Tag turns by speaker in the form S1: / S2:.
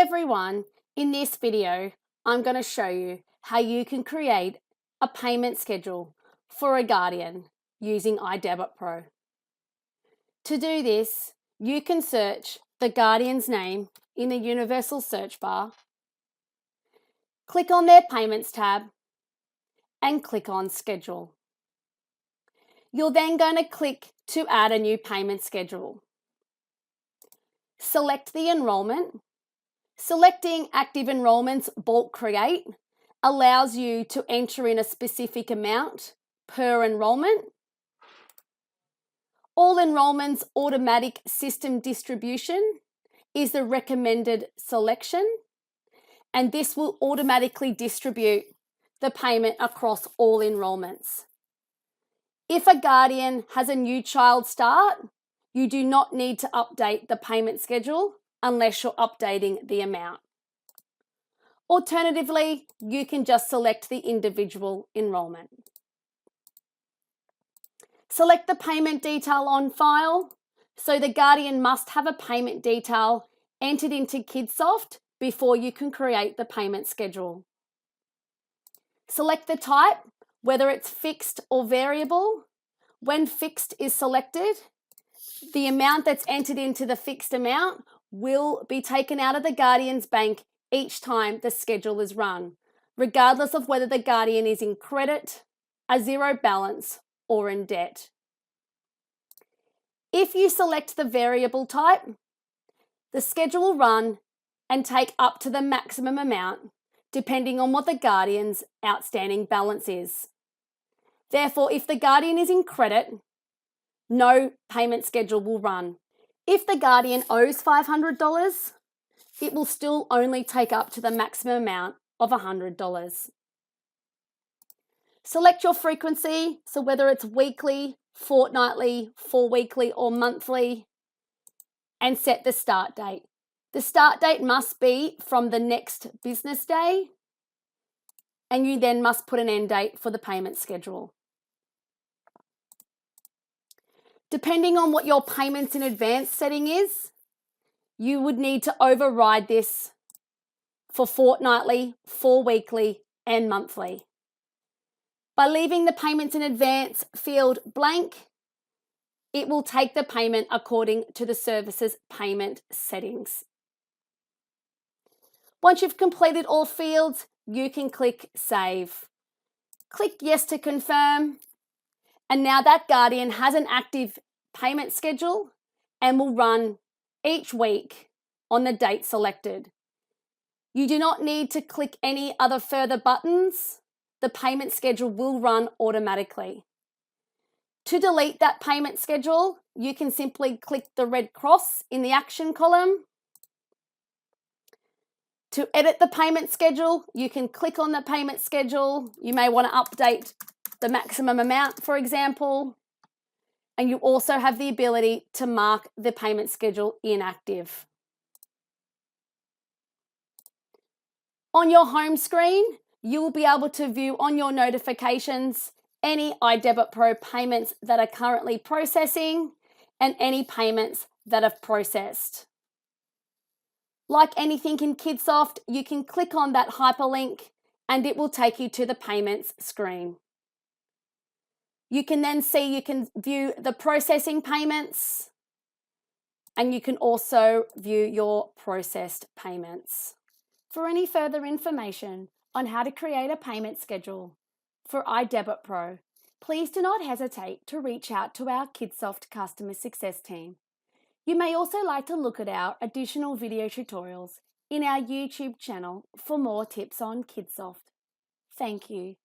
S1: everyone, in this video I'm going to show you how you can create a payment schedule for a guardian using iDebitPro. To do this, you can search the guardian's name in the universal search bar, click on their payments tab and click on schedule. You're then going to click to add a new payment schedule. Select the enrolment. Selecting active enrolments bulk create allows you to enter in a specific amount per enrolment. All enrolments automatic system distribution is the recommended selection, and this will automatically distribute the payment across all enrolments. If a guardian has a new child start, you do not need to update the payment schedule unless you're updating the amount. Alternatively, you can just select the individual enrolment. Select the payment detail on file. So the guardian must have a payment detail entered into Kidsoft before you can create the payment schedule. Select the type, whether it's fixed or variable. When fixed is selected, the amount that's entered into the fixed amount will be taken out of the guardian's bank each time the schedule is run, regardless of whether the guardian is in credit, a zero balance, or in debt. If you select the variable type, the schedule will run and take up to the maximum amount, depending on what the guardian's outstanding balance is. Therefore, if the guardian is in credit, no payment schedule will run. If the guardian owes $500, it will still only take up to the maximum amount of $100. Select your frequency, so whether it's weekly, fortnightly, 4-weekly, or monthly, and set the start date. The start date must be from the next business day, and you then must put an end date for the payment schedule. Depending on what your payments in advance setting is, you would need to override this for fortnightly, 4-weekly, and monthly. By leaving the payments in advance field blank, it will take the payment according to the service's payment settings. Once you've completed all fields, you can click Save. Click Yes to confirm. And now that guardian has an active payment schedule and will run each week on the date selected. You do not need to click any other further buttons. The payment schedule will run automatically. To delete that payment schedule, you can simply click the red cross in the action column. To edit the payment schedule, you can click on the payment schedule. You may want to update the maximum amount, for example, and you also have the ability to mark the payment schedule inactive. On your home screen, you will be able to view on your notifications any iDebitPro payments that are currently processing and any payments that have processed. Like anything in Kidsoft, you can click on that hyperlink and it will take you to the payments screen. You can then see, you can view the processing payments and you can also view your processed payments. For any further information on how to create a payment schedule for iDebitPro, please do not hesitate to reach out to our Kidsoft customer success team. You may also like to look at our additional video tutorials in our YouTube channel for more tips on Kidsoft. Thank you.